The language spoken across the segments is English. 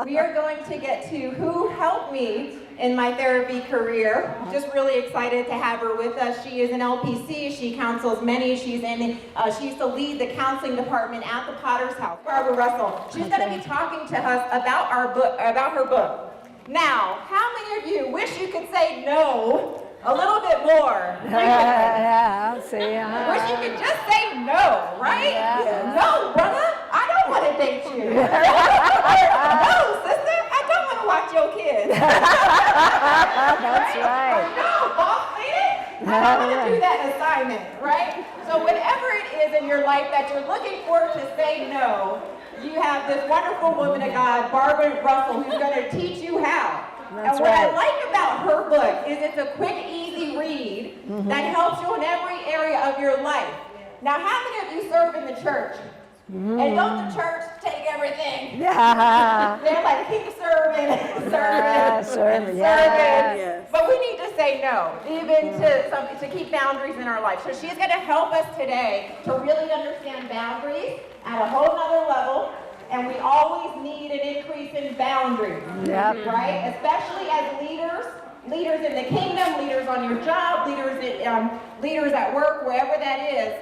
We are going to get to who helped me in my therapy career. Just really excited to have her with us. She is an LPC. She counsels many. She used to lead the counseling department at the Potter's House. Barbra Russell. She's going to be talking to us about her book. Now, how many of you wish you could say no a little bit more? Yeah, see. Wish you could just say no, right? Yeah. No, brother, I don't want to date you. No, sister, I don't want to watch your kids. That's right. No, boss lady, I don't want to do that assignment, right? So whatever it is in your life that you're looking for to say no, you have this wonderful woman of God, Barbra Russell, who's going to teach you how. That's and what right. I like about her book is it's a quick, easy read that helps you in every area of your life. Now, how many of you serve in the church? And don't the church take everything? Yeah. They're like, keep serving, serving. Yes. But we need to say no, even to keep boundaries in our life. So she's going to help us today to really understand boundaries at a whole nother level. And we always need an increase in boundaries, right? Especially as leaders in the kingdom, leaders on your job, leaders at work, wherever that is,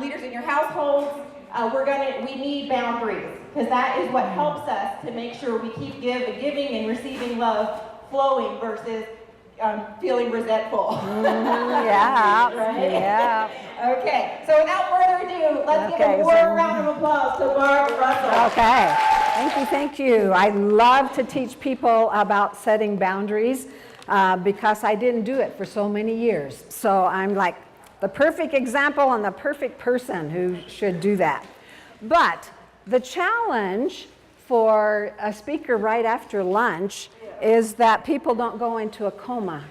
leaders in your households. We need boundaries because that is what helps us to make sure we keep giving and receiving love flowing versus feeling resentful. Yeah. Right? Yeah. Okay. So without further ado, let's give a warm round of applause to Barbra Russell. Okay. Thank you. I love to teach people about setting boundaries because I didn't do it for so many years. So I'm like the perfect example and the perfect person who should do that. But the challenge for a speaker right after lunch is that people don't go into a coma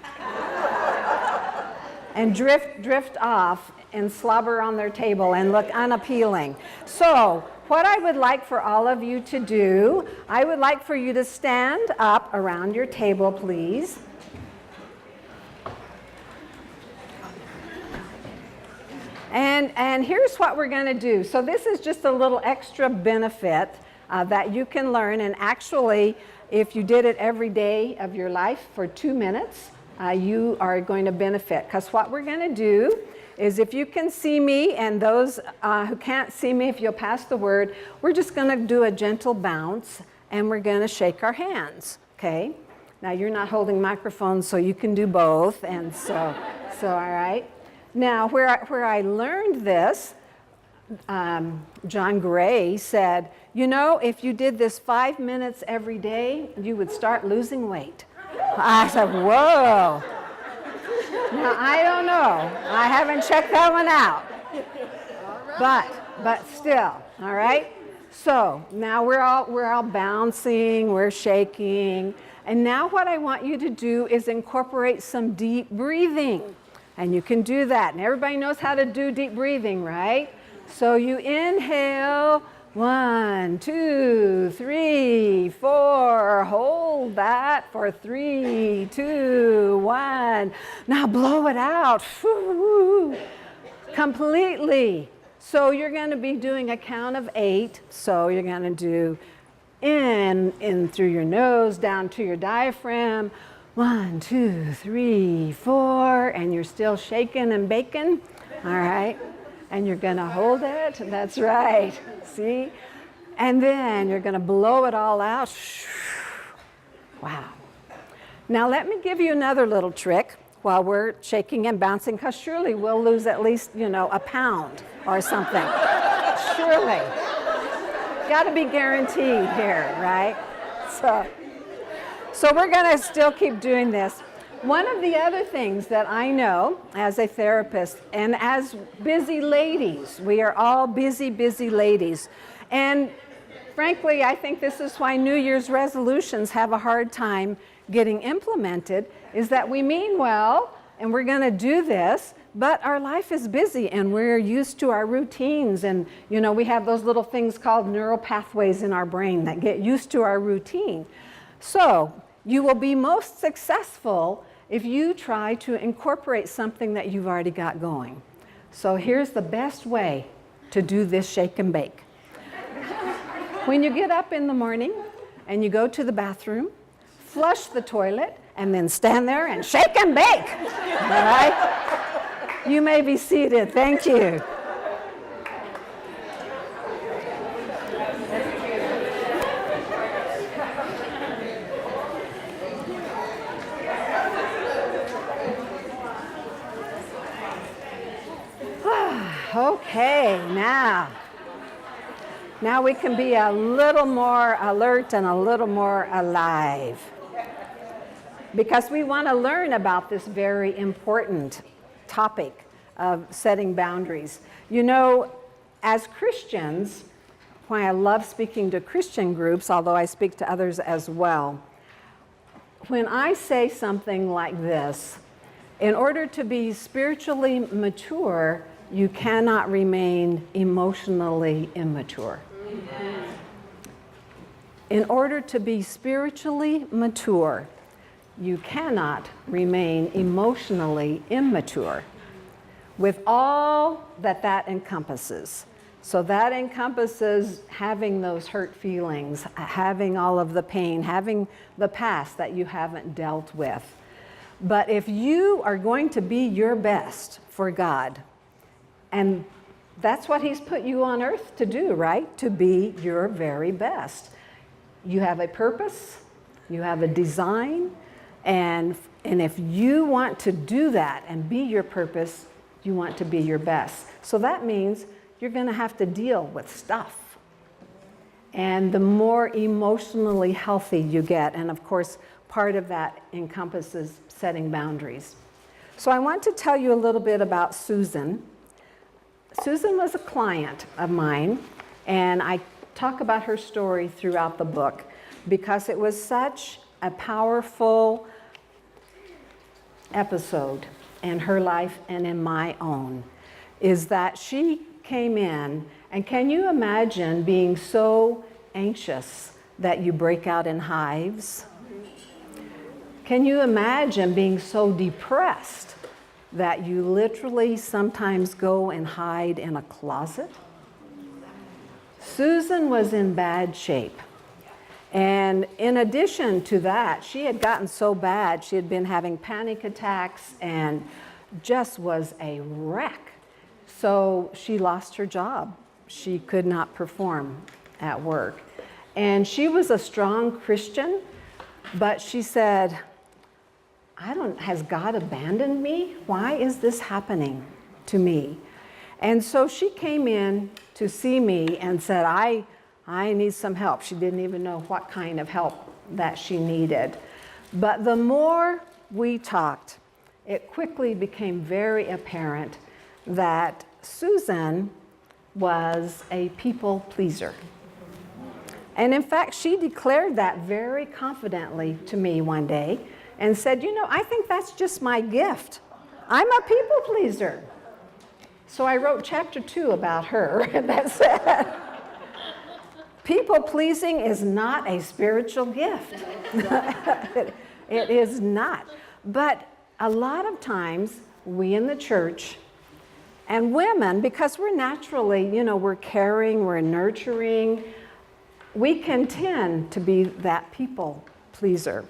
and drift off and slobber on their table and look unappealing. So what I would like for all of you to do, I would like for you to stand up around your table, please. And here's what we're going to do. So this is just a little extra benefit that you can learn. And actually, if you did it every day of your life for 2 minutes, you are going to benefit. Because what we're going to do is if you can see me, and those who can't see me, if you'll pass the word, we're just going to do a gentle bounce, and we're going to shake our hands, okay? Now, you're not holding microphones, so you can do both, and so all right. Now, where I learned this, John Gray said, you know, if you did this 5 minutes every day, you would start losing weight. I said, whoa. Now, I don't know. I haven't checked that one out. But still, all right? So now we're all bouncing, we're shaking. And now what I want you to do is incorporate some deep breathing. And you can do that. And everybody knows how to do deep breathing, right? So you inhale, 1, 2, 3, 4. Hold that for 3, 2, 1. Now blow it out. Completely. So you're going to be doing a count of 8. So you're going to do in through your nose, down to your diaphragm. 1, 2, 3, 4, and you're still shaking and baking, all right? And you're gonna hold it, that's right, see? And then you're gonna blow it all out. Wow. Now let me give you another little trick while we're shaking and bouncing, because surely we'll lose at least, a pound or something. Surely. Gotta be guaranteed here, right? So we're going to still keep doing this. One of the other things that I know as a therapist and as busy ladies, we are all busy ladies. And frankly, I think this is why New Year's resolutions have a hard time getting implemented, is that we mean well, and we're going to do this, but our life is busy and we're used to our routines. And, we have those little things called neural pathways in our brain that get used to our routine. So you will be most successful if you try to incorporate something that you've already got going. So here's the best way to do this shake and bake. When you get up in the morning, and you go to the bathroom, flush the toilet, and then stand there and shake and bake. All right? You may be seated. Thank you. Okay, now we can be a little more alert and a little more alive, because we want to learn about this very important topic of setting boundaries. You know, as Christians, why I love speaking to Christian groups, although I speak to others as well, when I say something like this, in order to be spiritually mature, you cannot remain emotionally immature. In order to be spiritually mature, you cannot remain emotionally immature, with all that that encompasses. So that encompasses having those hurt feelings, having all of the pain, having the past that you haven't dealt with. But if you are going to be your best for God, and that's what He's put you on earth to do, right? To be your very best. You have a purpose, you have a design, and if you want to do that and be your purpose, you want to be your best. So that means you're going to have to deal with stuff. And the more emotionally healthy you get, and of course, part of that encompasses setting boundaries. So I want to tell you a little bit about Susan. Susan was a client of mine, and I talk about her story throughout the book because it was such a powerful episode in her life and in my own, is that she came in, and can you imagine being so anxious that you break out in hives? Can you imagine being so depressed that you literally sometimes go and hide in a closet? Susan was in bad shape. And in addition to that, she had gotten so bad, she had been having panic attacks and just was a wreck. So she lost her job. She could not perform at work. And she was a strong Christian, but she said, has God abandoned me? Why is this happening to me? And so she came in to see me and said, I need some help. She didn't even know what kind of help that she needed. But the more we talked, it quickly became very apparent that Susan was a people pleaser. And in fact, she declared that very confidently to me one day and said, I think that's just my gift. I'm a people pleaser. So I wrote chapter 2 about her that said, people pleasing is not a spiritual gift. It is not. But a lot of times, we in the church, and women, because we're naturally, we're caring, we're nurturing, we can tend to be that people pleaser.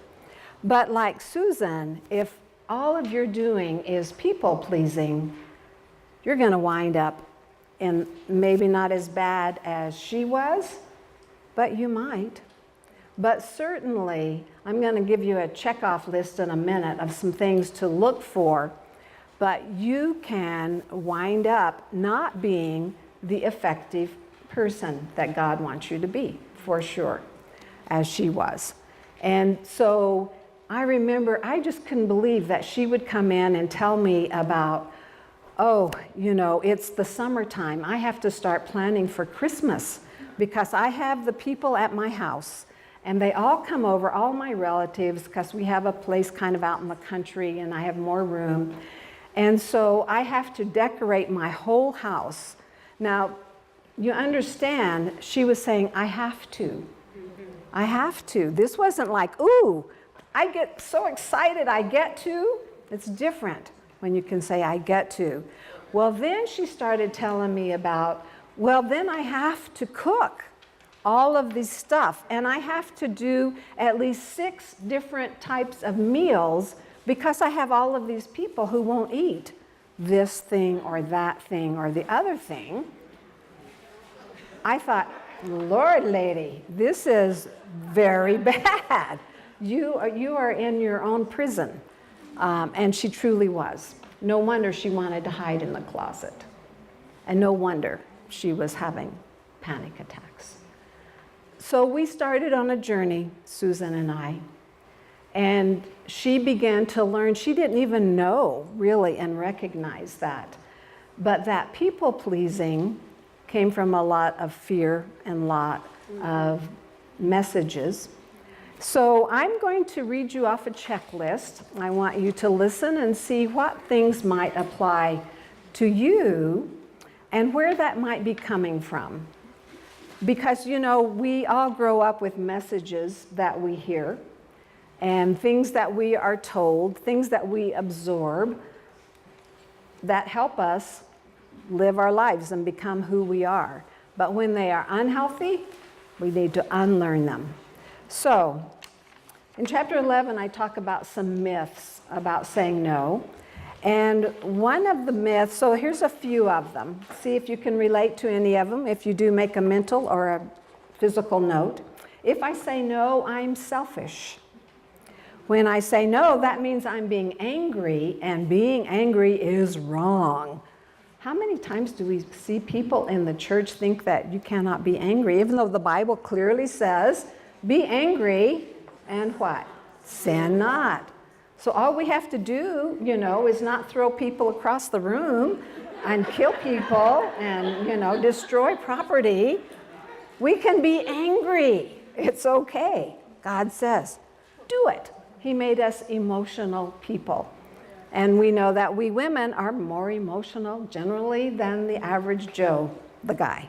But like Susan, if all of you're doing is people pleasing, you're going to wind up in maybe not as bad as she was, but you might. But certainly, I'm going to give you a checkoff list in a minute of some things to look for, but you can wind up not being the effective person that God wants you to be, for sure, as she was. And so I remember I just couldn't believe that she would come in and tell me about, it's the summertime. I have to start planning for Christmas because I have the people at my house and they all come over, all my relatives, because we have a place kind of out in the country and I have more room. And so I have to decorate my whole house. Now, you understand, she was saying, I have to. I have to. This wasn't like, ooh, I get so excited I get to. It's different when you can say, I get to. Well, then she started telling me about, then I have to cook all of this stuff. And I have to do at least 6 different types of meals because I have all of these people who won't eat this thing or that thing or the other thing. I thought, Lord, lady, this is very bad. You are in your own prison. And she truly was. No wonder she wanted to hide in the closet. And no wonder she was having panic attacks. So we started on a journey, Susan and I, and she began to learn. She didn't even know, really, and recognize that. But that people-pleasing came from a lot of fear and a lot of messages. So I'm going to read you off a checklist. I want you to listen and see what things might apply to you and where that might be coming from. Because, you know, we all grow up with messages that we hear and things that we are told, things that we absorb that help us live our lives and become who we are. But when they are unhealthy, we need to unlearn them. So, in chapter 11, I talk about some myths about saying no. And one of the myths, so here's a few of them. See if you can relate to any of them, if you do make a mental or a physical note. If I say no, I'm selfish. When I say no, that means I'm being angry, and being angry is wrong. How many times do we see people in the church think that you cannot be angry, even though the Bible clearly says, be angry and what? Sin not. So all we have to do, you know, is not throw people across the room and kill people and, you know, destroy property. We can be angry. It's okay. God says, do it. He made us emotional people. And we know that we women are more emotional generally than the average Joe, the guy.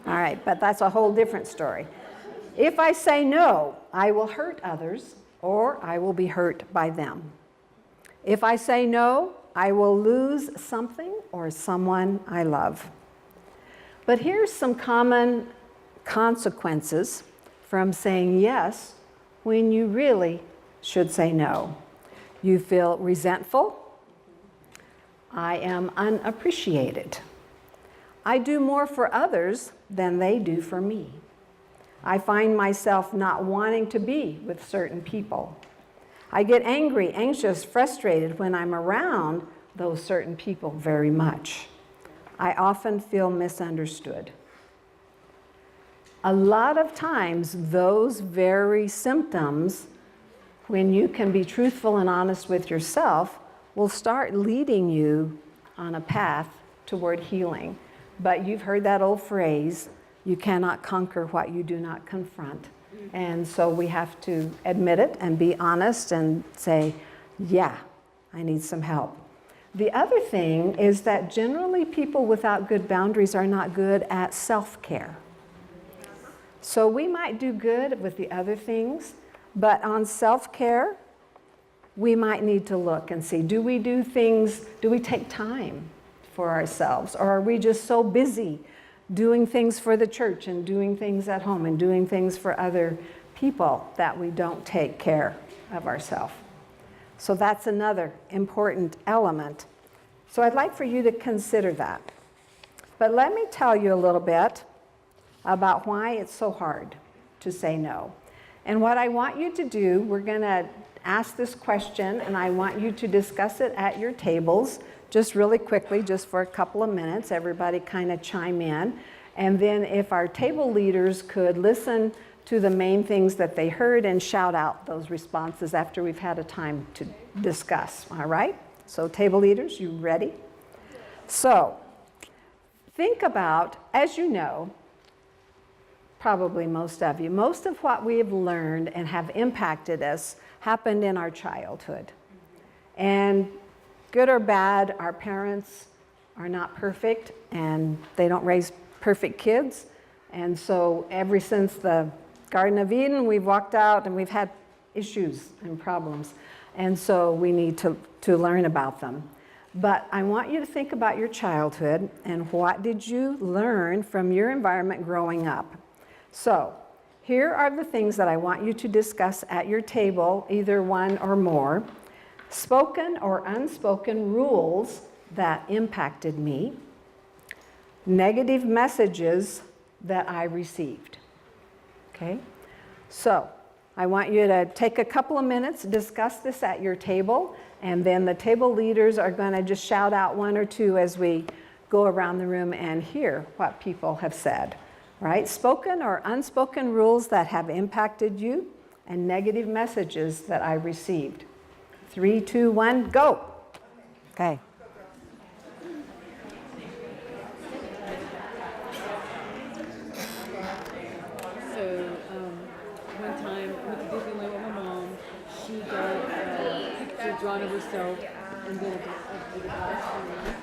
All right, but that's a whole different story. If I say no, I will hurt others, or I will be hurt by them. If I say no, I will lose something or someone I love. But here's some common consequences from saying yes when you really should say no. You feel resentful. I am unappreciated. I do more for others than they do for me. I find myself not wanting to be with certain people. I get angry, anxious, frustrated when I'm around those certain people very much. I often feel misunderstood. A lot of times, those very symptoms, when you can be truthful and honest with yourself, will start leading you on a path toward healing. But you've heard that old phrase, you cannot conquer what you do not confront. And so we have to admit it and be honest and say, yeah, I need some help. The other thing is that generally people without good boundaries are not good at self-care. So we might do good with the other things, but on self-care, we might need to look and see, do we do things, do we take time for ourselves? Or are we just so busy doing things for the church and doing things at home and doing things for other people that we don't take care of ourselves? So that's another important element. So I'd like for you to consider that. But let me tell you a little bit about why it's so hard to say no. And what I want you to do, we're going to ask this question, and I want you to discuss it at your tables, just really quickly, just for a couple of minutes. Everybody kind of chime in. And then if our table leaders could listen to the main things that they heard and shout out those responses after we've had a time to discuss, all right? So table leaders, you ready? So think about, as you know, probably most of you, most of what we have learned and have impacted us happened in our childhood. And good or bad, our parents are not perfect and they don't raise perfect kids. And so ever since the Garden of Eden, we've walked out and we've had issues and problems. And so we need to learn about them. But I want you to think about your childhood and what did you learn from your environment growing up. So Here are the things that I want you to discuss at your table, either one or more. Spoken or unspoken rules that impacted me. Negative messages that I received. Okay? So, I want you to take a couple of minutes, discuss this at your table, and then the table leaders are going to just shout out one or two as we go around the room and hear what people have said. Right? Spoken or unspoken rules that have impacted you, and negative messages that I received. 3, 2, 1, go. Okay. So one time I went to Disneyland with my mom. She got a picture drawn of herself and then a glass screen.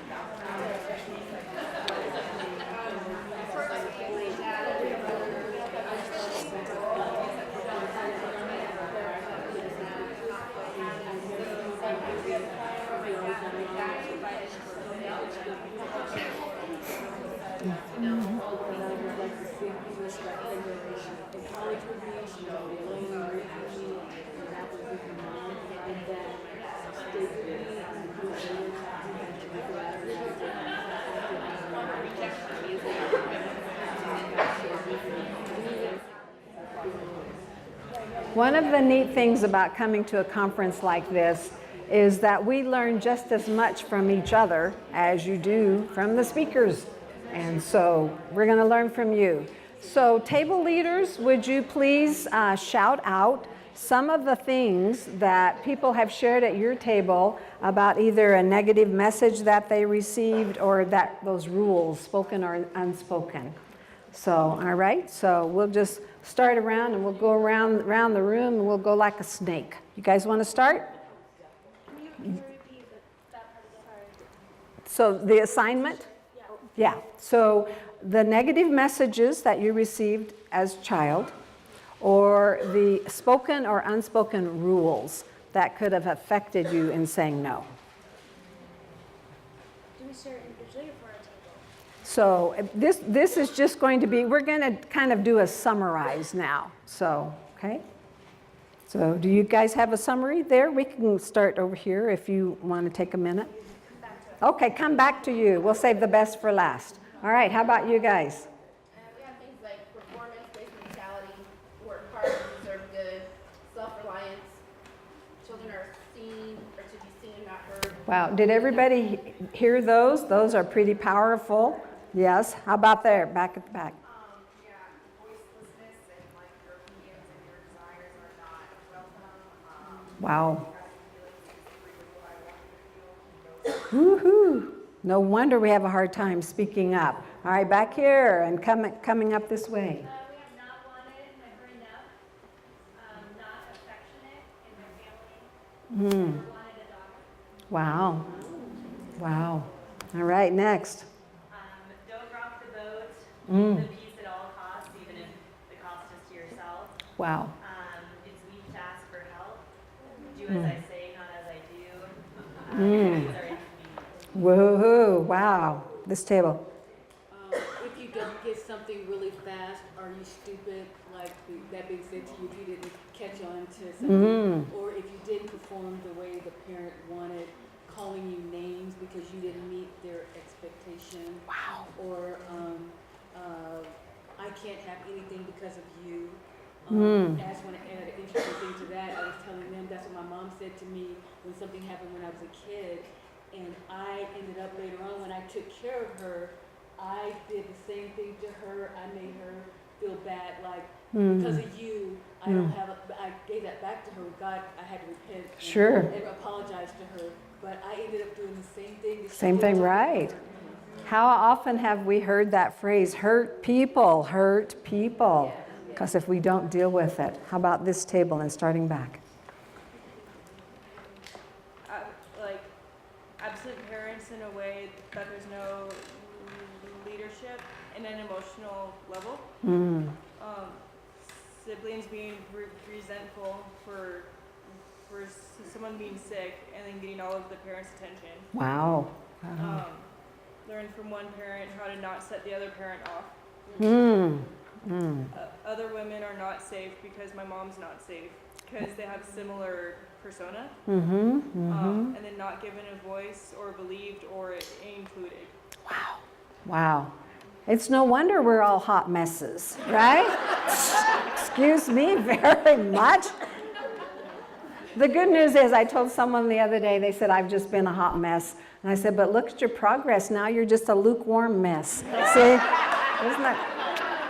One of the neat things about coming to a conference like this is that we learn just as much from each other as you do from the speakers. And so we're going to learn from you. So table leaders, would you please shout out some of the things that people have shared at your table about either a negative message that they received or that those rules, spoken or unspoken. So, all right, so we'll just start around and we'll go around the room and we'll go like a snake. You guys want to start? So the assignment? Yeah. So the negative messages that you received as a child, or the spoken or unspoken rules that could have affected you in saying no. Do we start individually or for our table? So this is just going to be, we're going to kind of do a summarize now. So, okay. So do you guys have a summary there? We can start over here if you want to take a minute. Okay, come back to you. We'll save the best for last. All right, how about you guys? We have things like performance-based mentality, work hard, deserve good, self-reliance, children are seen or to be seen, not heard. Wow, did everybody hear those? Those are pretty powerful. Yes, how about there, back at the back? Yeah, voicelessness and like your opinions and your desires are not welcome. Wow. Woohoo! No wonder we have a hard time speaking up. All right, back here and coming up this way. We have not wanted, never enough, not affectionate in their family, never wanted a daughter. Wow. Wow. All right, next. Don't rock the boat. The peace at all costs, even if the cost is to yourself. Wow. It's weak to ask for help. Do as I say, not as I do. Sorry. Woohoo! Wow. This table. If you don't get something really fast, are you stupid? Like that being said to you, if you didn't catch on to something, or if you didn't perform the way the parent wanted, calling you names because you didn't meet their expectation. Wow. Or I can't have anything because of you. I just want to add an interesting thing to that. I was telling them that's what my mom said to me when something happened when I was a kid. And I ended up later on, when I took care of her, I did the same thing to her. I made her feel bad, like, because of you, I don't have, I gave that back to her. God, I had to repent. Sure. And apologize to her. But I ended up doing the same thing. Same thing, right. How often have we heard that phrase, hurt people, hurt people? Because if we don't deal with it, how about this table and starting back? Like absent parents in a way that there's no leadership and an emotional level. Siblings being resentful for someone being sick and then getting all of the parents' attention. Wow. Learn from one parent how to not set the other parent off. Other women are not safe because my mom's not safe because they have similar persona. And then not given a voice or believed or included. Wow. It's no wonder we're all hot messes, right? Excuse me very much. The good news is I told someone the other day, they said, I've just been a hot mess. And I said, but look at your progress. Now you're just a lukewarm mess. See? Isn't that?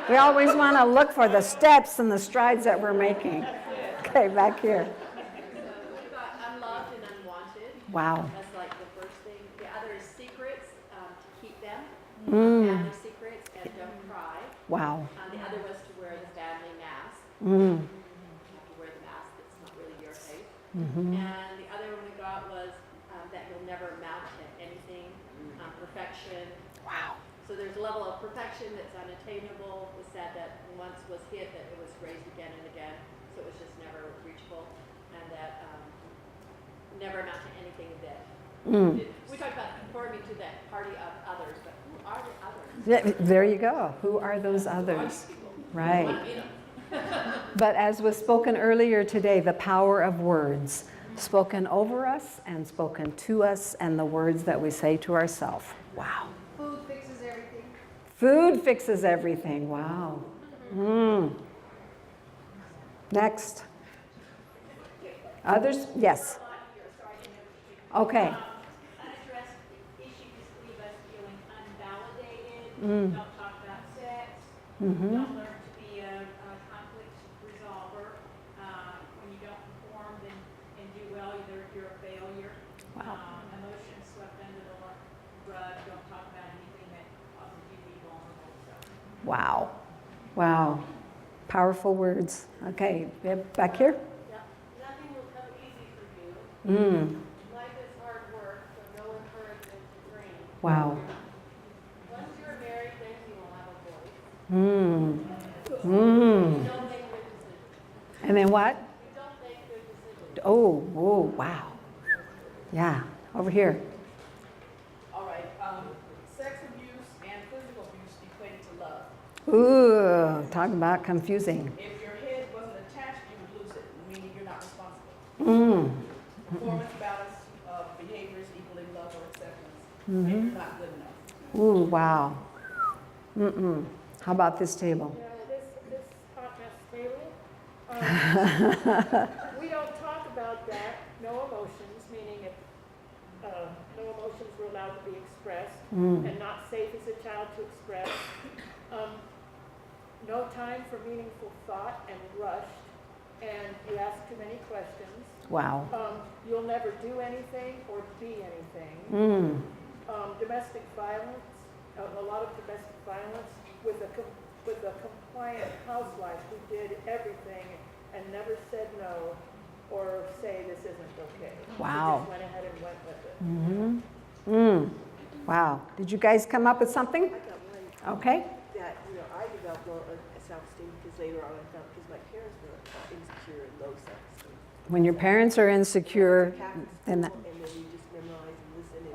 We always want to look for the steps and the strides that we're making. Okay, back here. We've got unloved and unwanted. Wow. That's like the first thing. The other is secrets, to keep them. Family secrets, and don't cry. Wow. The other was to wear the family mask. Mm. You have to wear the mask that's not really your face. And the other one we got was that you'll never amount to anything, perfection. Wow. So there's a level of perfection that's unattainable. It was said that once was hit, that it was raised again and again. So it was just never reachable, and that never amount to anything that. We talked about conforming to that party of others, but who are the others? Yeah, there you go. Who are those others? Right. But as was spoken earlier today, the power of words, spoken over us and spoken to us, and the words that we say to ourselves. Wow. Food fixes everything. Food fixes everything. Wow. Next. Others? Yes. Okay. Unaddressed issues leave us feeling unvalidated. Don't talk about sex. Don't learn to be a conflict resolver. When you don't perform and do well, you're a failure. Wow. Emotions swept under the rug. Don't talk about anything that causes you to be vulnerable. So. Wow. Wow. Powerful words. Okay, back here. Nothing will come easy for you. Life is hard work, so no encouragement to dream. Wow. Once you're married, then you will have a voice. You don't make good decisions. And then what? You don't make good decisions. Oh, wow. Yeah, over here. All right, sex abuse and physical abuse equated to love. Ooh, talk about confusing. If your head wasn't attached, you would lose it, meaning you're not responsible. Performance balance of behaviors equaling love or acceptance, and you're not good enough. Ooh, wow. How about this table? This hot mess table, we don't talk about that, no emotions, meaning if no emotions were allowed to be expressed and not safe as a child to express. No time for meaningful thought and rushed, and you ask too many questions. Wow. You'll never do anything or be anything. Domestic violence, a lot of domestic violence with a compliant housewife who did everything and never said no or say this isn't okay. Wow. She just went ahead and went with it. Wow. Did you guys come up with something? I got one Okay. that, I developed low self-esteem because later on I found, because my parents were insecure and low self-esteem. When your parents are insecure, then that, And then you just memorize and listen and you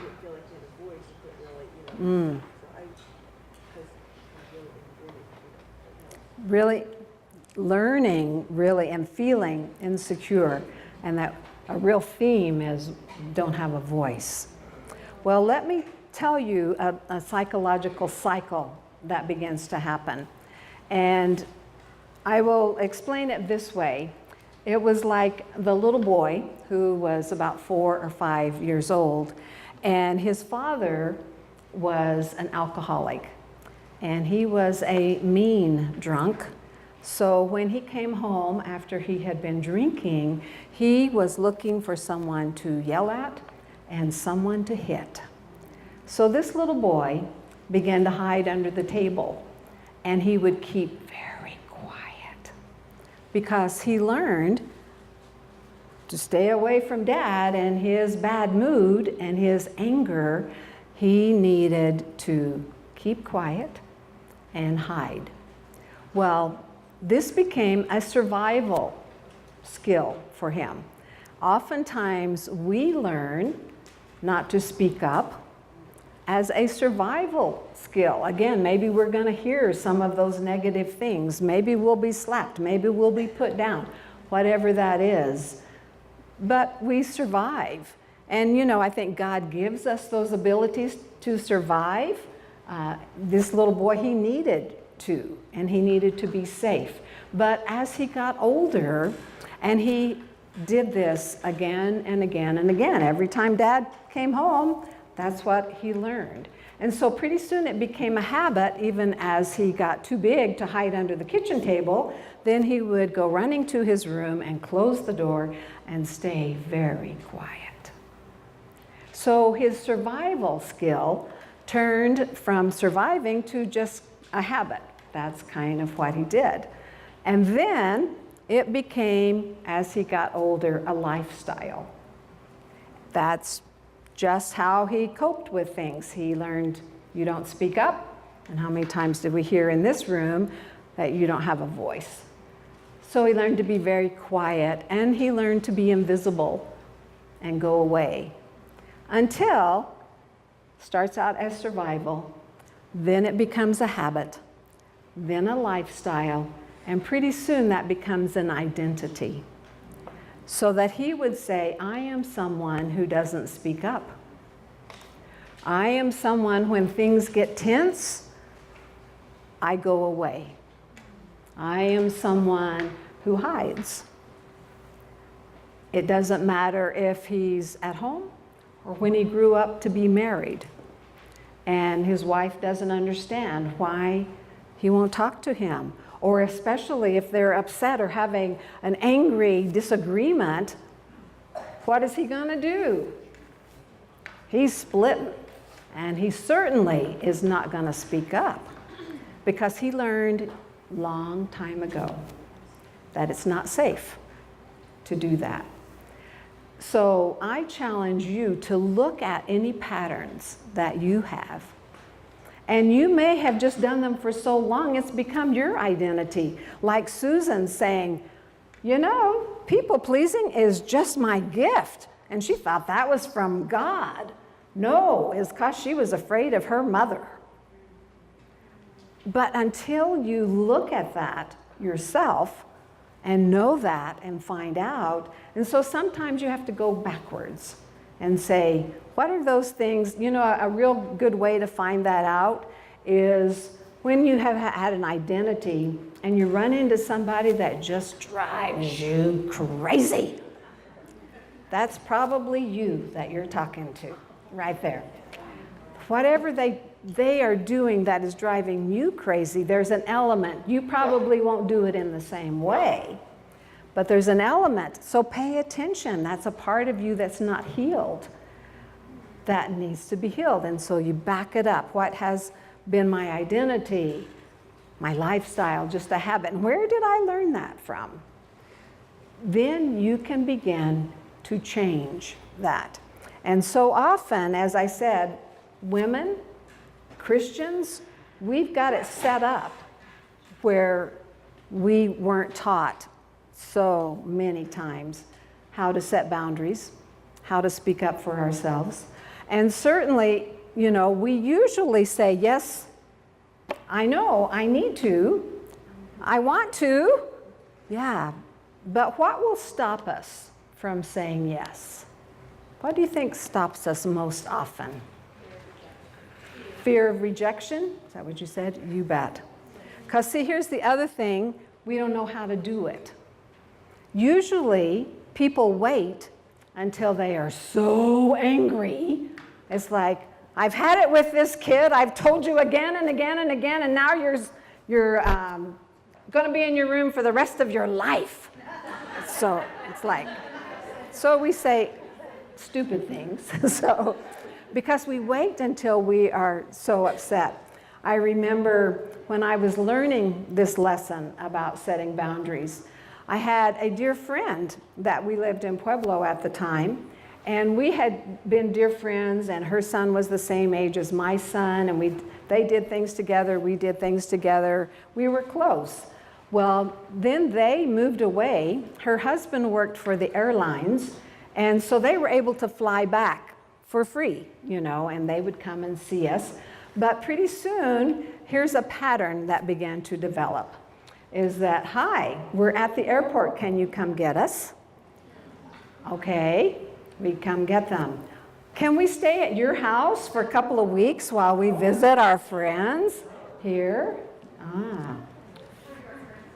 didn't feel like you had a voice, you couldn't really, So because I really learning really and feeling insecure, and that a real theme is don't have a voice. Well, let me tell you a psychological cycle that begins to happen. And I will explain it this way. It was like the little boy who was about 4 or 5 years old, and his father was an alcoholic, and he was a mean drunk. So when he came home after he had been drinking, he was looking for someone to yell at and someone to hit. So this little boy began to hide under the table, and he would keep very quiet because he learned to stay away from Dad and his bad mood and his anger. He needed to keep quiet and hide. Well, this became a survival skill for him. Oftentimes we learn not to speak up as a survival skill. Again, maybe we're going to hear some of those negative things. Maybe we'll be slapped. Maybe we'll be put down, whatever that is. But we survive. And you know, I think God gives us those abilities to survive. This little boy, he needed to, and he needed to be safe. But as he got older, and he did this again and again and again, every time Dad came home, that's what he learned. And so pretty soon it became a habit. Even as he got too big to hide under the kitchen table, then he would go running to his room and close the door and stay very quiet. So his survival skill turned from surviving to just a habit. That's kind of what he did. And then it became, as he got older, a lifestyle. That's just how he coped with things. He learned you don't speak up. And how many times did we hear in this room that you don't have a voice? So he learned to be very quiet, and he learned to be invisible and go away. Until starts out as survival, then it becomes a habit, then a lifestyle, and pretty soon that becomes an identity. So that he would say, I am someone who doesn't speak up. I am someone, when things get tense, I go away. I am someone who hides. It doesn't matter if he's at home or when he grew up to be married and his wife doesn't understand why he won't talk to him, or especially if they're upset or having an angry disagreement, what is he going to do? He's splitting, and he certainly is not going to speak up because he learned long time ago that it's not safe to do that. So I challenge you to look at any patterns that you have. And you may have just done them for so long, it's become your identity. Like Susan saying, you know, people pleasing is just my gift. And she thought that was from God. No, it's because she was afraid of her mother. But until you look at that yourself and know that and find out, and so sometimes you have to go backwards and say, what are those things? You know, a real good way to find that out is when you have had an identity and you run into somebody that just drives you crazy. That's probably you that you're talking to right there. Whatever they are doing that is driving you crazy, there's an element. You probably won't do it in the same way, but there's an element. So pay attention. That's a part of you that's not healed. That needs to be healed. And so you back it up. What has been my identity, my lifestyle, just a habit? And where did I learn that from? Then you can begin to change that. And so often, as I said, women, Christians, we've got it set up where we weren't taught so many times how to set boundaries, how to speak up for ourselves. And certainly, you know, we usually say, yes, I know, I need to, I want to, yeah, but what will stop us from saying yes? What do you think stops us most often? Fear of rejection? Is that what you said? You bet. Because see, here's the other thing, we don't know how to do it. Usually, people wait until they are so angry. It's like, I've had it with this kid, I've told you again and again and again, and now you're going to be in your room for the rest of your life. So it's like, so we say stupid things. So, because we wait until we are so upset. I remember when I was learning this lesson about setting boundaries, I had a dear friend that we lived in Pueblo at the time, and we had been dear friends, and her son was the same age as my son, and they did things together, we did things together, we were close. Well, then they moved away. Her husband worked for the airlines, and so they were able to fly back for free, and they would come and see us. But pretty soon, here's a pattern that began to develop, is that, hi, we're at the airport, can you come get us? Okay, we come get them. Can we stay at your house for a couple of weeks while we visit our friends here?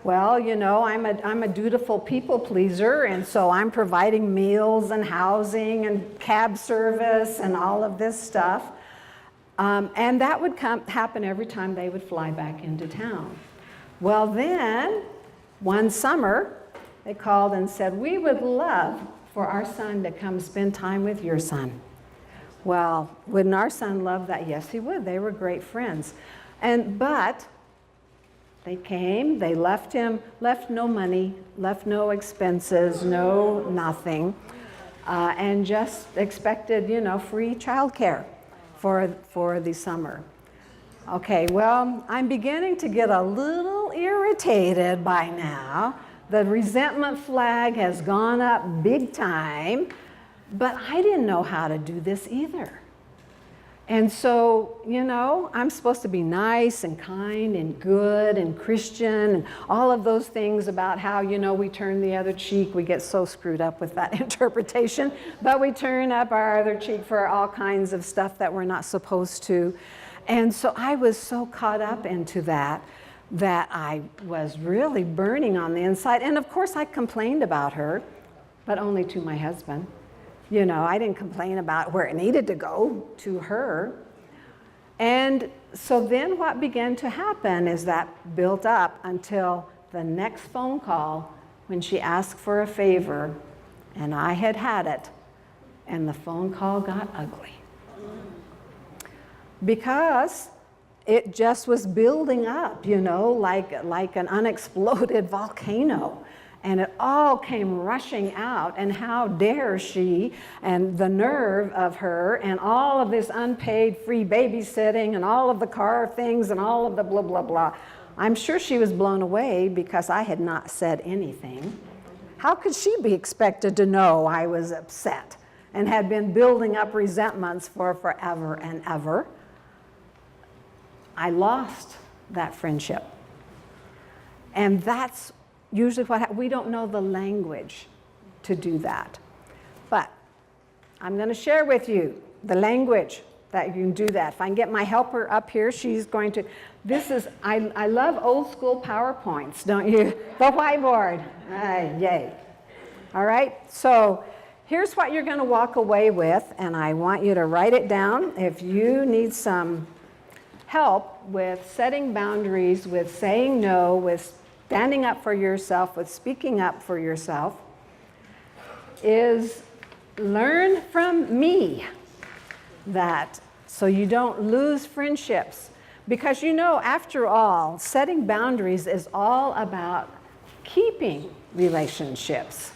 Well, I'm a dutiful people pleaser, and so I'm providing meals and housing and cab service and all of this stuff. And that would happen every time they would fly back into town. Well, then, one summer, they called and said, we would love for our son to come spend time with your son. Well, wouldn't our son love that? Yes, he would. They were great friends. But they came, they left no money, left no expenses, no nothing, and just expected, free childcare for the summer. Okay, well, I'm beginning to get a little irritated by now. The resentment flag has gone up big time, but I didn't know how to do this either. And so, I'm supposed to be nice and kind and good and Christian and all of those things about how, we turn the other cheek. We get so screwed up with that interpretation, but we turn up our other cheek for all kinds of stuff that we're not supposed to. And so I was so caught up into that I was really burning on the inside. And of course I complained about her, but only to my husband. I didn't complain about where it needed to go to her. And so then what began to happen is that built up until the next phone call when she asked for a favor, and I had it, and the phone call got ugly. Because it just was building up, like an unexploded volcano. And it all came rushing out, and how dare she, and the nerve of her, and all of this unpaid free babysitting, and all of the car things, and all of the blah, blah, blah. I'm sure she was blown away because I had not said anything. How could she be expected to know I was upset and had been building up resentments for forever and ever? I lost that friendship. And that's usually we don't know the language to do that. But I'm going to share with you the language that you can do that. If I can get my helper up here, she's going to. I love old school PowerPoints, don't you? The whiteboard. Yay. All right, so here's what you're going to walk away with, and I want you to write it down. If you need some help with setting boundaries, with saying no, with standing up for yourself, with speaking up for yourself, is learn from me that so you don't lose friendships. Because after all, setting boundaries is all about keeping relationships.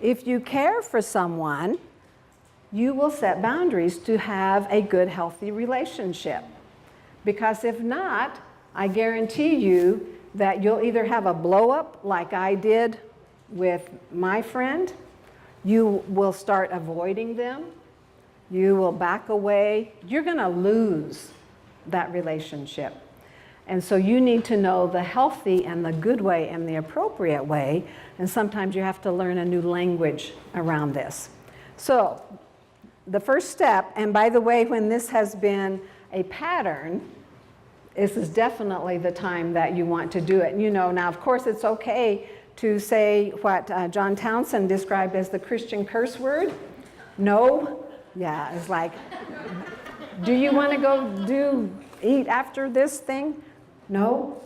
If you care for someone, you will set boundaries to have a good, healthy relationship. Because if not, I guarantee you that you'll either have a blow up like I did with my friend, you will start avoiding them, you will back away, you're going to lose that relationship. And so you need to know the healthy and the good way and the appropriate way, and sometimes you have to learn a new language around this. So the first step, and by the way, when this has been a pattern, this is definitely the time that you want to do it. Now of course it's okay to say what John Townsend described as the Christian curse word. No, yeah, it's like, do you want to go eat after this thing? No.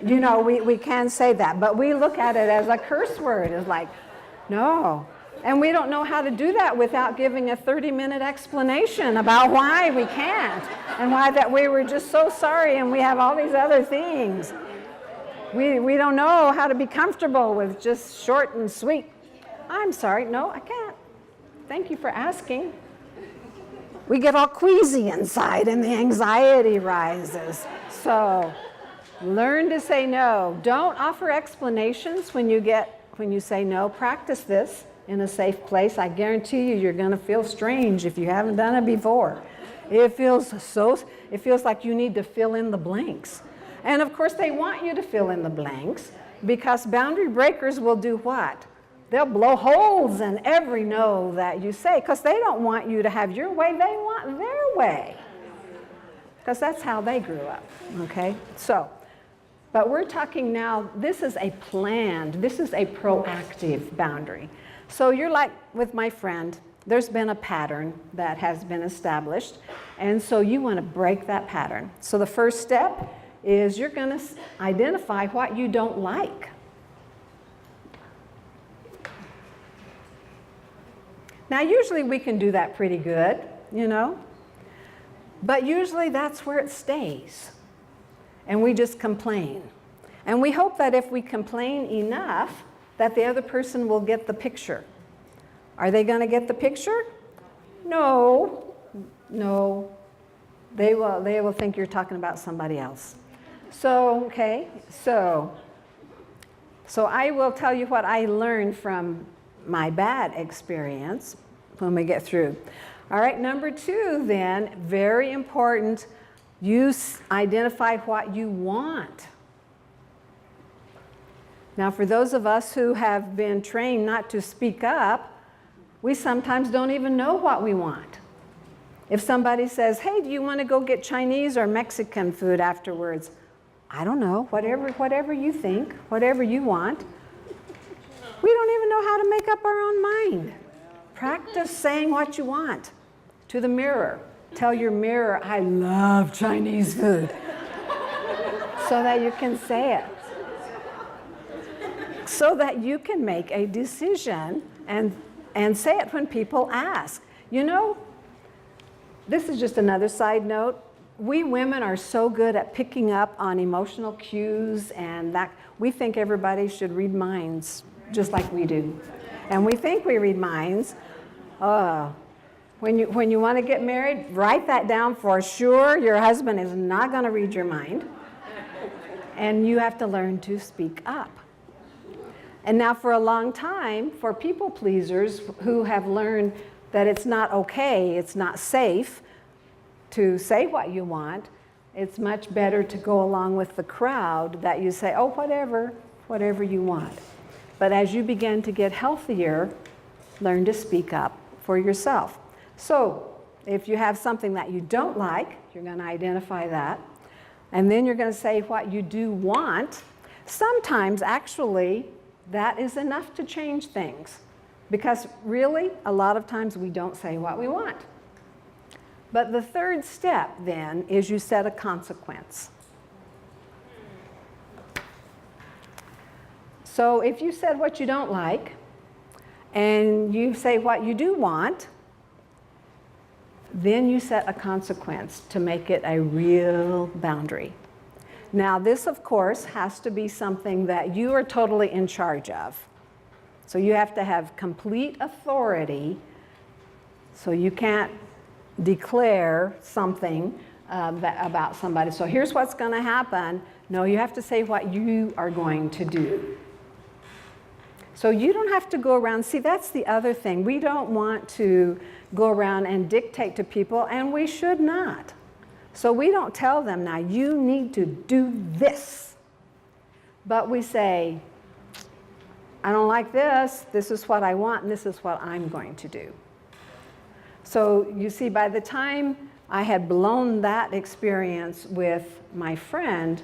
We can say that, but we look at it as a curse word. It's like, no. And we don't know how to do that without giving a 30-minute explanation about why we can't and why that we were just so sorry and we have all these other things. We don't know how to be comfortable with just short and sweet. I'm sorry, no, I can't. Thank you for asking. We get all queasy inside and the anxiety rises. So learn to say no. Don't offer explanations when you say no. Practice this. in a safe place, I guarantee you, you're going to feel strange if you haven't done it before. It feels like you need to fill in the blanks. And of course, they want you to fill in the blanks because boundary breakers will do what? They'll blow holes in every no that you say because they don't want you to have your way, they want their way. Because that's how they grew up, okay? So, but we're talking now, this is a planned, this is a proactive boundary. So you're like with my friend, there's been a pattern that has been established, and so you want to break that pattern. So the first step is you're going to identify what you don't like. Now, usually we can do that pretty good, you know, but usually that's where it stays, and we just complain. And we hope that if we complain enough, that the other person will get the picture. Are they going to get the picture? No. They will think you're talking about somebody else. So, okay, so I will tell you what I learned from my bad experience when we get through. All right, number 2 then, very important, you identify what you want. Now, for those of us who have been trained not to speak up, we sometimes don't even know what we want. If somebody says, hey, do you want to go get Chinese or Mexican food afterwards? I don't know, whatever you think, whatever you want. We don't even know how to make up our own mind. Practice saying what you want to the mirror. Tell your mirror, I love Chinese food, so that you can say it. So that you can make a decision and say it when people ask. You know, this is just another side note. We women are so good at picking up on emotional cues, and that we think everybody should read minds just like we do. And we think we read minds. When you want to get married, write that down for sure. Your husband is not going to read your mind. And you have to learn to speak up. And now for a long time, for people pleasers who have learned that it's not okay, it's not safe to say what you want, it's much better to go along with the crowd that you say, oh, whatever you want. But as you begin to get healthier, learn to speak up for yourself. So if you have something that you don't like, you're going to identify that. And then you're going to say what you do want. Sometimes, actually, that is enough to change things. Because really, a lot of times we don't say what we want. But the third step, then, is you set a consequence. So if you said what you don't like, and you say what you do want, then you set a consequence to make it a real boundary. Now, this, of course, has to be something that you are totally in charge of. So you have to have complete authority, so you can't declare something about somebody. So here's what's going to happen. No, you have to say what you are going to do. So you don't have to go around. See, that's the other thing. We don't want to go around and dictate to people, and we should not. So we don't tell them, now you need to do this. But we say, I don't like this. This is what I want, and this is what I'm going to do. So you see, by the time I had blown that experience with my friend,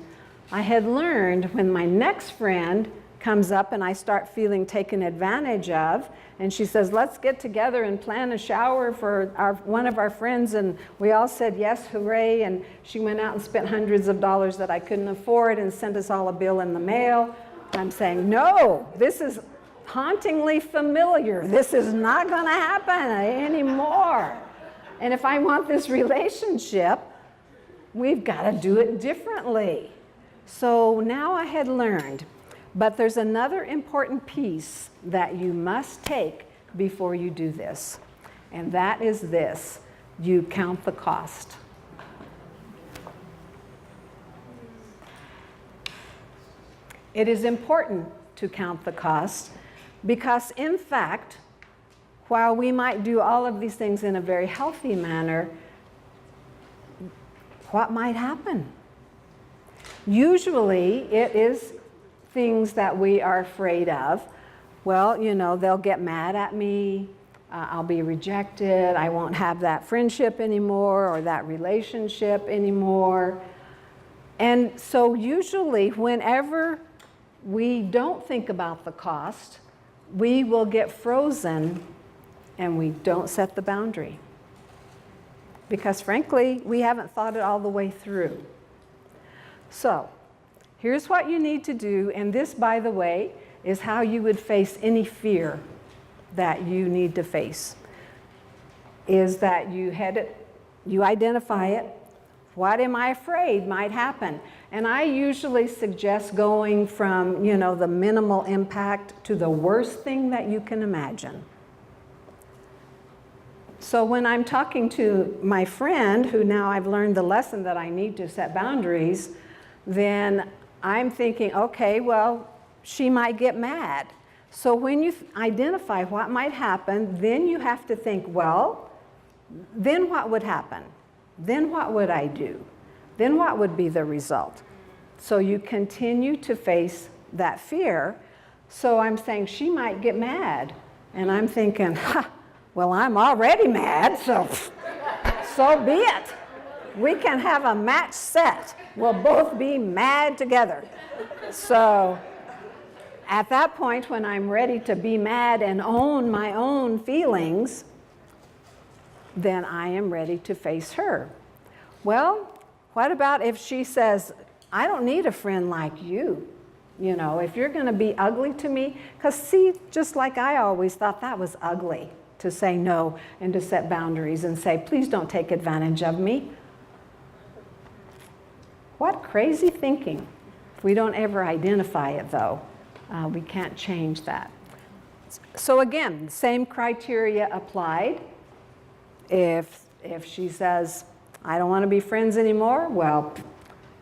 I had learned when my next friend comes up and I start feeling taken advantage of, and she says, let's get together and plan a shower for one of our friends, and we all said yes, hooray, and she went out and spent hundreds of dollars that I couldn't afford and sent us all a bill in the mail. I'm saying, no, this is hauntingly familiar. This is not going to happen anymore. And if I want this relationship, we've got to do it differently. So now I had learned. But there's another important piece that you must take before you do this, and that is this: you count the cost. It is important to count the cost because, in fact, while we might do all of these things in a very healthy manner, what might happen? Usually it is things that we are afraid of. Well, you know, they'll get mad at me, I'll be rejected, I won't have that friendship anymore or that relationship anymore. And so usually whenever we don't think about the cost, we will get frozen and we don't set the boundary. Because frankly, we haven't thought it all the way through. So, here's what you need to do, and this, by the way, is how you would face any fear that you need to face. Is that you identify it. What am I afraid might happen? And I usually suggest going from, you know, the minimal impact to the worst thing that you can imagine. So when I'm talking to my friend, who now I've learned the lesson that I need to set boundaries, then I'm thinking, okay, well, she might get mad. So when you identify what might happen, then you have to think, well, then what would happen? Then what would I do? Then what would be the result? So you continue to face that fear. So I'm saying she might get mad. And I'm thinking, well, I'm already mad, so be it. We can have a match set. We'll both be mad together. So at that point, when I'm ready to be mad and own my own feelings, then I am ready to face her. Well, what about if she says, I don't need a friend like you? You know, if you're going to be ugly to me, because see, just like I always thought that was ugly, to say no and to set boundaries and say, please don't take advantage of me. What crazy thinking. If we don't ever identify it, though, we can't change that. So again, same criteria applied. If she says, I don't want to be friends anymore, well,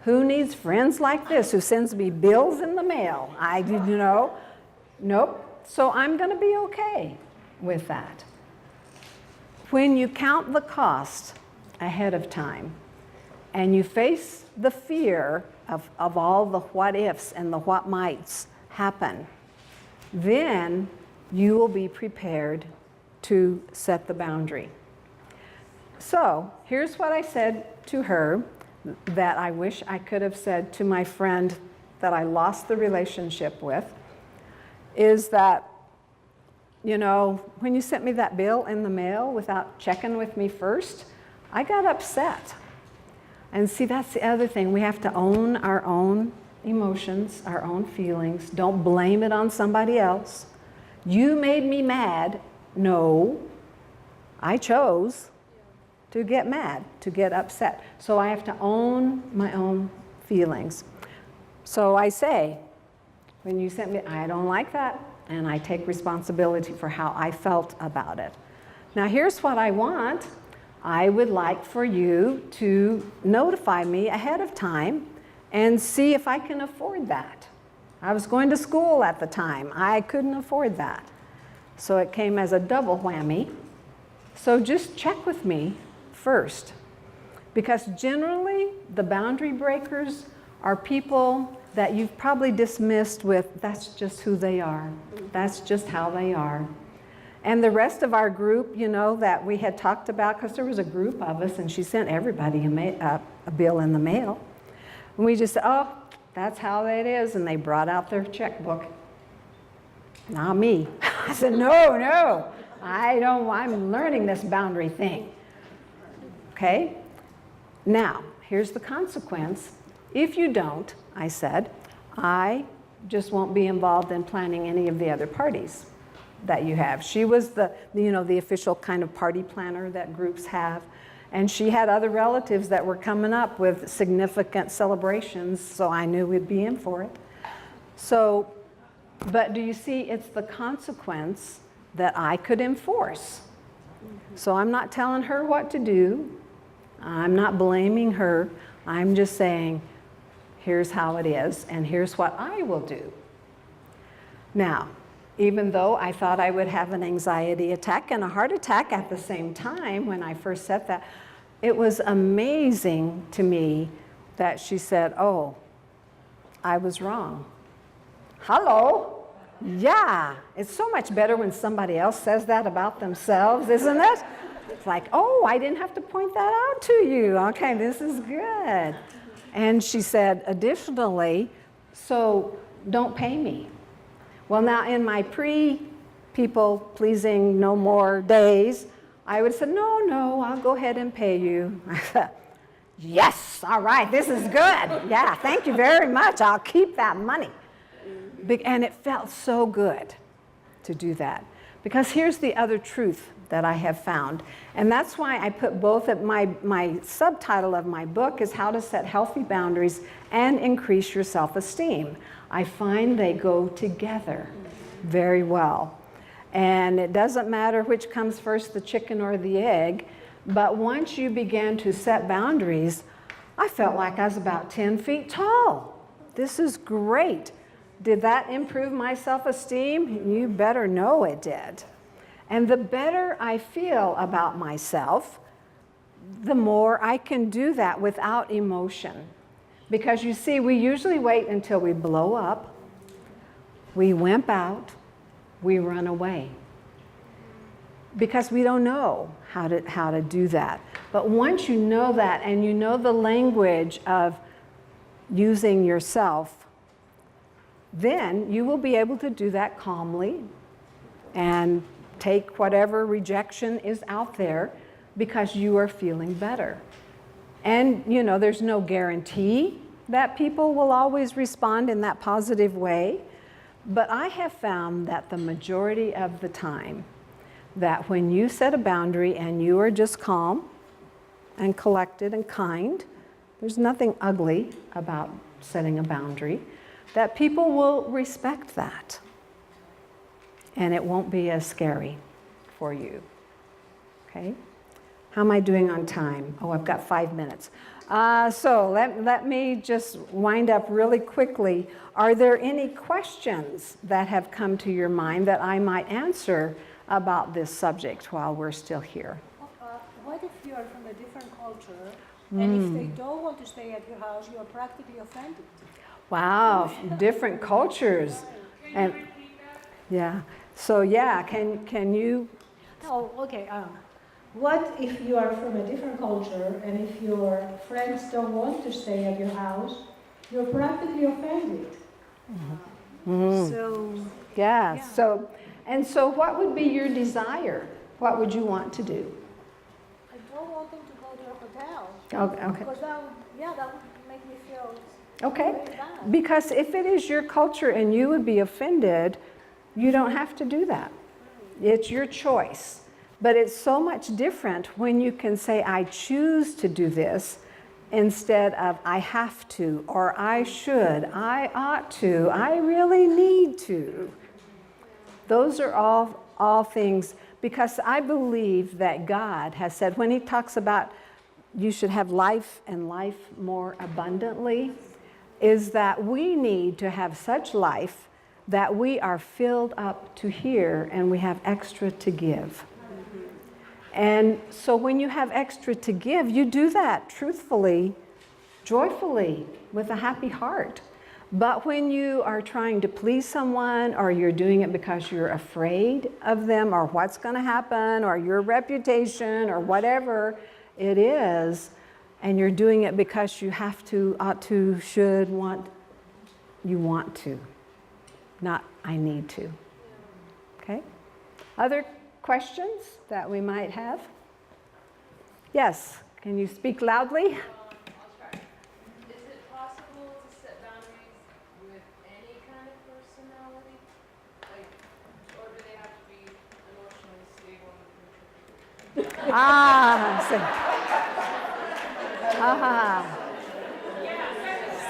who needs friends like this who sends me bills in the mail? Nope. So I'm going to be okay with that. When you count the cost ahead of time and you face the fear of all the what ifs and the what mights happen, then you will be prepared to set the boundary. So here's what I said to her that I wish I could have said to my friend that I lost the relationship with, is that, you know, when you sent me that bill in the mail without checking with me first, I got upset. And see, that's the other thing. We have to own our own emotions, our own feelings. Don't blame it on somebody else. You made me mad. No, I chose to get mad, to get upset. So I have to own my own feelings. So I say, when you sent me, I don't like that, and I take responsibility for how I felt about it. Now here's what I want. I would like for you to notify me ahead of time and see if I can afford that. I was going to school at the time. I couldn't afford that. So it came as a double whammy. So just check with me first. Because generally, the boundary breakers are people that you've probably dismissed with, that's just who they are. That's just how they are. And the rest of our group, you know, that we had talked about, because there was a group of us and she sent everybody a bill in the mail. And we just said, oh, that's how it is. And they brought out their checkbook. Not me. I said, no, I'm learning this boundary thing. Okay? Now, here's the consequence. If you don't, I said, I just won't be involved in planning any of the other parties that you have. She was the official kind of party planner that groups have. And she had other relatives that were coming up with significant celebrations, so I knew we'd be in for it. So, but do you see, it's the consequence that I could enforce. So I'm not telling her what to do. I'm not blaming her. I'm just saying, here's how it is, and here's what I will do. Now, even though I thought I would have an anxiety attack and a heart attack at the same time when I first said that. It was amazing to me that she said, oh, I was wrong. Hello? Yeah, it's so much better when somebody else says that about themselves, isn't it? It's like, oh, I didn't have to point that out to you. Okay, this is good. And she said, additionally, so don't pay me. Well, now in my pre-people pleasing no more days, I would have said, no, I'll go ahead and pay you. I thought, yes, all right, this is good. Yeah, thank you very much. I'll keep that money. And it felt so good to do that. Because here's the other truth that I have found. And that's why I put both at my subtitle of my book is How to Set Healthy Boundaries and Increase Your Self-Esteem. I find they go together very well. And it doesn't matter which comes first, the chicken or the egg, but once you begin to set boundaries, I felt like I was about 10 feet tall. This is great. Did that improve my self-esteem? You better know it did. And the better I feel about myself, the more I can do that without emotion. Because you see, we usually wait until we blow up, we wimp out, we run away. Because we don't know how to do that. But once you know that and you know the language of using yourself, then you will be able to do that calmly and take whatever rejection is out there because you are feeling better. And you know, there's no guarantee that people will always respond in that positive way, but I have found that the majority of the time that when you set a boundary and you are just calm and collected and kind, there's nothing ugly about setting a boundary, that people will respect that. And it won't be as scary for you. Okay? How am I doing on time? Oh, I've got 5 minutes. So let me just wind up really quickly. Are there any questions that have come to your mind that I might answer about this subject while we're still here? What if you are from a different culture, and if they don't want to stay at your house, you are practically offended? Wow, different cultures. And yeah. So yeah, can you? Oh, okay. What if you are from a different culture, and if your friends don't want to stay at your house, you're practically offended. So Yeah. So what would be your desire? What would you want to do? I don't want them to go to a hotel. Okay. Because that would make me feel Okay. very bad. Because if it is your culture and you would be offended, you don't have to do that. It's your choice. But it's so much different when you can say, I choose to do this, instead of I have to, or I should, I ought to, I really need to. Those are all things, because I believe that God has said, when he talks about you should have life and life more abundantly, is that we need to have such life that we are filled up to here and we have extra to give. And so when you have extra to give, you do that truthfully, joyfully, with a happy heart. But when you are trying to please someone, or you're doing it because you're afraid of them, or what's going to happen, or your reputation, or whatever it is, and you're doing it because you have to, ought to, should, want, you want to, not I need to. Okay? Other questions that we might have? Yes, can you speak loudly? I'll try. Is it possible to set boundaries with any kind of personality? Like, or do they have to be emotionally stable and contribute?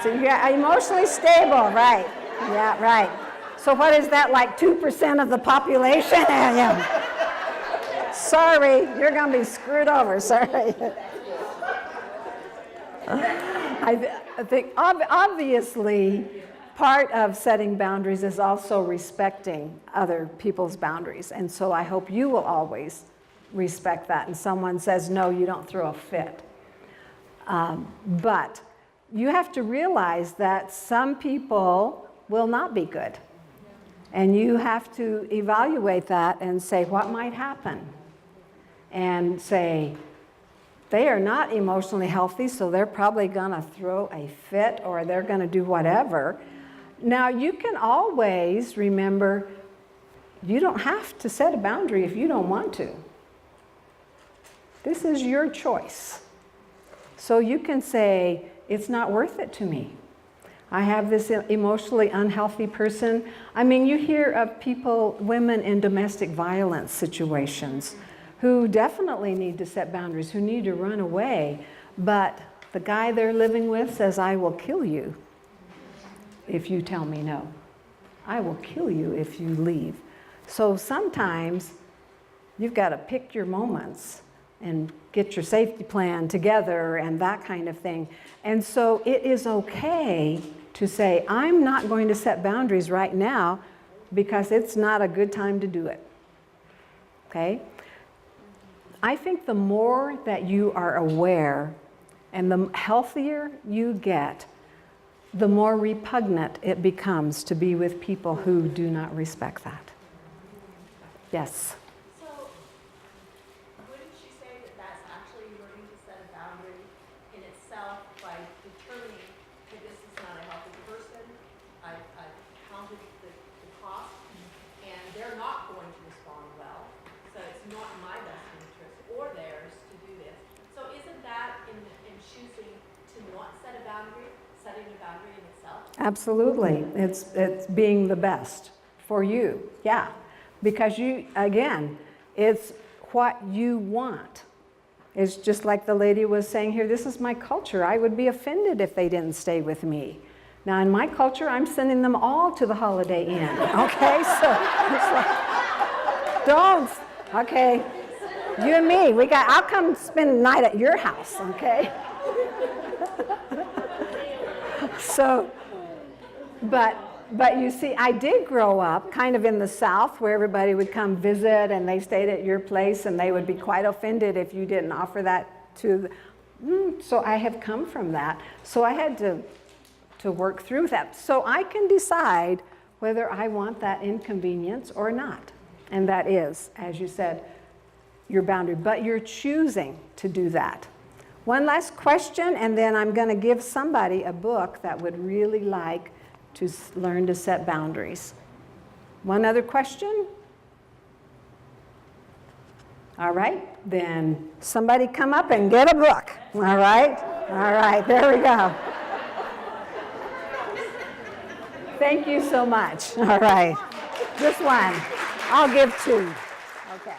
So yeah, emotionally stable, right? Yeah, right. So what is that, like 2% of the population? Yeah. Sorry, you're going to be screwed over, sorry. I think obviously part of setting boundaries is also respecting other people's boundaries. And so I hope you will always respect that. And someone says, no, you don't throw a fit. But you have to realize that some people will not be good. And you have to evaluate that and say, what might happen? And say, they are not emotionally healthy, so they're probably going to throw a fit or they're going to do whatever. Now, you can always remember, you don't have to set a boundary if you don't want to. This is your choice. So you can say, it's not worth it to me. I have this emotionally unhealthy person. I mean, you hear of people, women in domestic violence situations who definitely need to set boundaries, who need to run away, but the guy they're living with says, I will kill you if you tell me no. I will kill you if you leave. So sometimes you've got to pick your moments and get your safety plan together and that kind of thing. And so it is okay to say, I'm not going to set boundaries right now because it's not a good time to do it. Okay? I think the more that you are aware and the healthier you get, the more repugnant it becomes to be with people who do not respect that. Yes? So, wouldn't you say that that's actually learning to set a boundary in itself by determining that this is not a healthy person? I've counted the cost, and they're not going to respond well, so it's not in my best interest or theirs to do this. So isn't that in choosing to not set a boundary, setting a boundary in itself? Absolutely. It's being the best for you. Yeah. Because you, again, it's what you want. It's just like the lady was saying here, this is my culture. I would be offended if they didn't stay with me. Now, in my culture, I'm sending them all to the Holiday Inn, okay? So it's like, don't, okay? You and me, I'll come spend the night at your house, okay? So, but you see, I did grow up kind of in the South where everybody would come visit and they stayed at your place and they would be quite offended if you didn't offer that to so I have come from that. So I had to work through that. So I can decide whether I want that inconvenience or not. And that is, as you said, your boundary. But you're choosing to do that. One last question, and then I'm going to give somebody a book that would really like to learn to set boundaries. One other question? All right, then somebody come up and get a book. All right, there we go. Thank you so much. All right, just one. I'll give two. Okay.